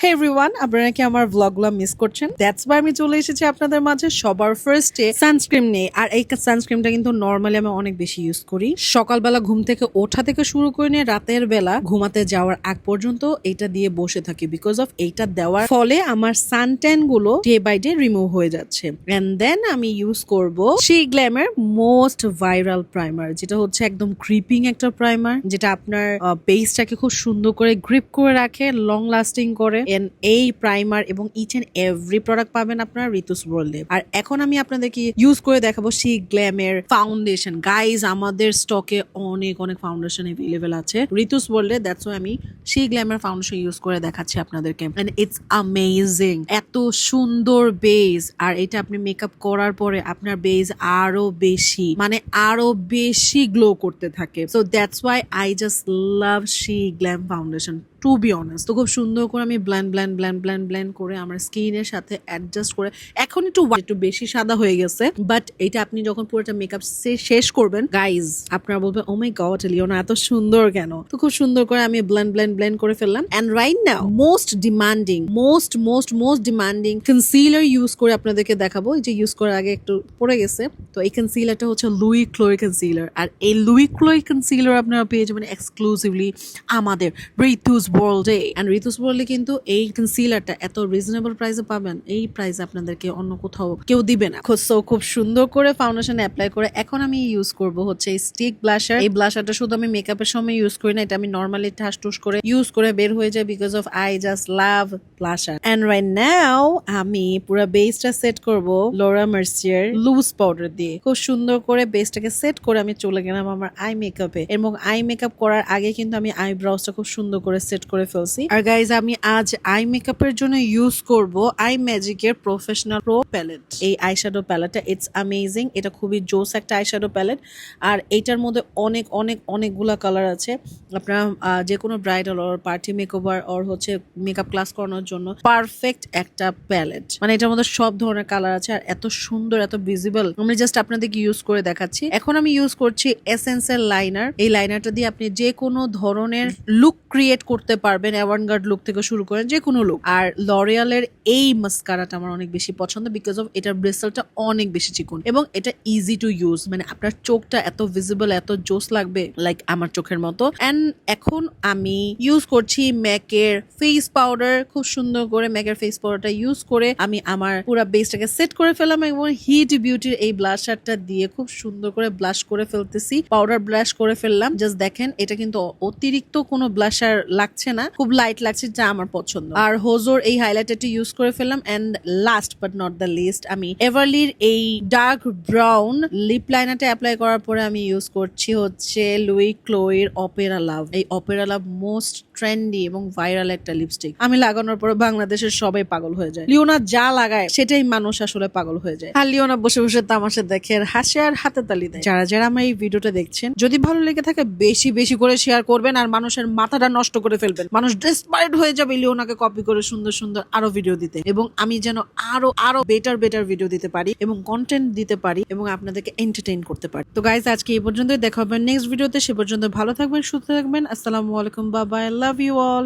হে everyone, আপনারা কি আমার ব্লগগুলো মিস করছেন? দ্যাটস ওয়াই আমি চলে এসেছি আপনাদের মাঝে সবার ফার্স্টে সানস্ক্রিন নিয়ে। আর এই সানস্ক্রিনটা কিন্তু নর্মালি আমি অনেক বেশি ইউজ করি। সকালবেলা ঘুম থেকে ওঠা থেকে শুরু করে নিয়ে রাতের বেলা ঘুমাতে যাওয়ার আগ পর্যন্ত এটা দিয়ে বসে থাকি, বিকজ অফ এইটা দেওয়ার ফলে আমার সানট্যান গুলো ডে বাই ডে রিমুভ হয়ে যাচ্ছে। এন্ড দেন আমি ইউজ করব শি গ্ল্যামের মোস্ট ভাইরাল প্রাইমার, যেটা হচ্ছে একদম গ্রিপিং একটা প্রাইমার, যেটা আপনার বেসটাকে খুব সুন্দর করে গ্রিপ করে রাখে, লং লাস্টিং করে। এই প্রাইমার এবং ইচ এন্ড এভরি প্রোডাক্ট পাবেন আপনার ঋতুস ওয়ার্ল্ডে। আর এখন আমি আপনাদেরকে ইউজ করে দেখাবো শি গ্ল্যামের ফাউন্ডেশন। গাইজ, আমাদের স্টকে অনেক অনেক ফাউন্ডেশন এভেলেবেল আছে ঋতুস ওয়ার্ল্ডে। দ্যাটস ওয়াই আমি শি গ্ল্যামের ফাউন্ডেশন ইউজ করে দেখাচ্ছি আপনাদেরকে। এন্ড ইটস অ্যামেজিং, এত সুন্দর বেস। আর এটা আপনি মেকআপ করার পরে আপনার বেস আরো বেশি গ্লো করতে থাকে। So that's why I just love Sheglam foundation, to be honest. তো খুব সুন্দর করে আমি ব্ল্যান্ড করে আমার স্কিনের সাথে অ্যাডজাস্ট করে, এখন একটু বেশি সাদা হয়ে গেছে, বাট এটা আপনি যখন পুরোটা মেকআপ শেষ করবেন গাইজ, আপনারা বলবেন ও মাই গড লিওনা এত সুন্দর কেন। তো খুব সুন্দর করে আমি ব্লেন্ড করে ফেললাম। And right now most demanding concealer use করে আপনাদেরকে দেখাবো। এই যে ইউজ করার আগে একটু পড়ে গেছে, তো এই কনসিলারটা হচ্ছে লুই ক্লোই কনসিলার। আর এই লুই ক্লোই কনসিলার আপনারা পেয়ে যাবেন এক্সক্লুসিভলি আমাদের ঋতুস ওয়ার্ল্ডে। এন্ড ঋতুস ওয়ার্ল্ডে কিন্তু এই কনসিলারটা এত রিজনেবল প্রাইসে পাবেন, এই প্রাইসে আপনাদেরকে অন্য কোথাও কেউ দিবে না। সো খুব সুন্দর করে ফাউন্ডেশন অ্যাপ্লাই করে এখন আমি ইউজ করব হচ্ছে স্টিক ব্লাশার। এই ব্লাশারটা শুধু আমি মেকআপের সময় ইউজ করি না, এটা আমি নর্মালি ঠাস টুস করে ইউজ করে বের হয়ে যায়, because of I just love blusher. And right now আমি পুরো বেসটা সেট করব লোরা মার্সিয়ার লুজ পাউডার দিয়ে। খুব সুন্দর করে বেসটাকে সেট করে আমি চলে গেলাম আমার আই মেকআপে। এবং আই মেকআপ করার আগে কিন্তু আমি আইব্রাউজটা খুব সুন্দর করে সেট করে ফেলছি। আর গাইজ, আমি আজ আই মেকআপের জন্য ইউজ করব আই ম্যাজিকের প্রফেশনাল প্রো প্যালেট। এই আইশ্যাডো প্যালেটটা ইটস অ্যামেজিং, এটা খুবই জোস একটা আইশ্যাডো প্যালেট। আর এইটার মধ্যে অনেকগুলা কালার আছে। আপনারা যে কোনো bridal or party makeover or হচ্ছে মেকআপ ক্লাস করানোর জন্য পারফেক্ট একটা প্যালেট। মানে এটার মধ্যে সব ধরনের কালার আছে আর এত সুন্দর, এত ভিজিবল। আমি জাস্ট আপনাদেরকে ইউজ করে দেখাচ্ছি। এখন আমি ইউজ করছি এসেন্সের লাইনার। এই লাইনারটা দিয়ে আপনি যে কোনো ধরনের লুক ক্রিয়েট করতে পারবেন, অ্যাভানগার্ড লুক থেকে শুরু করেন যে কোনো লুক। আর লরিয়ালের এই মাস্কারাটা আমার অনেক বেশি পছন্দ, বিকজ অফ এটার ব্রেসেলটা অনেক বেশি চিকন এবং এটা ইজি টু ইউজ। মানে আপনার চোখটা এত ভিজিবল, এত জোস লাগবে, লাইক আমার চোখের মতো। এন্ড এখন আমি ইউজ করছি ম্যাকের ফেস পাউডার। খুব সুন্দর করে ম্যাকের ফেস পাউডারটা ইউজ করে আমি আমার পুরো বেসটাকে সেট করে ফেললাম এবং হিট বিউটির এই ব্লাশারটা দিয়ে খুব সুন্দর করে ব্লাশ করে ফেলতেছি, পাউডার ব্লাশ করে ফেললাম। জাস্ট দেখেন, এটা কিন্তু অতিরিক্ত কোনো ব্লাশার লাগছে না, খুব লাইট লাগছে, যা আমার পছন্দ। আর হোজোর এই হাইলাইটারটি ইউজ করে ফেললাম। And last but not the least, আমি এভারলির এই ডার্ক ব্রাউন লিপ লাইনারটা অ্যাপ্লাই করার পরে আমি ইউজ করছি হচ্ছে লুই ক্লোয়ের অপেরা লাভ। এই অপেরা লাভ মোস্ট ট্রেন্ডি এবং ভাইরাল একটা লিপস্টিক। আমি লাগানোর পরে বাংলাদেশের সবাই পাগল হয়ে যায়। লিওনা যা লাগায় সেটাই মানুষ আসলে পাগল হয়ে যায়। আর লিওনা বসে বসে তামাশা দেখে, হাসে আর হাতে তালি দেয়। যারা আমার এই ভিডিওটা দেখছেন, যদি ভালো লেগে থাকে বেশি করে শেয়ার করবেন আর মানুষের মাথাটা নষ্ট করে ফেলবেন। মানুষ ডেসপারেট হয়ে যাবে লিওনাকে কপি করে সুন্দর আরো ভিডিও দিতে, এবং আমি যেন আরো বেটার ভিডিও দিতে পারি এবং কন্টেন্ট দিতে পারি এবং আপনাদেরকে এন্টারটেইন করতে পারি। তো গাইজ, আজকে এই পর্যন্তই, দেখা হবে নেক্সট ভিডিওতে। সে পর্যন্ত ভালো থাকবেন, সুস্থ থাকবেন। আসসালামু আলাইকুম, bye bye, love you all.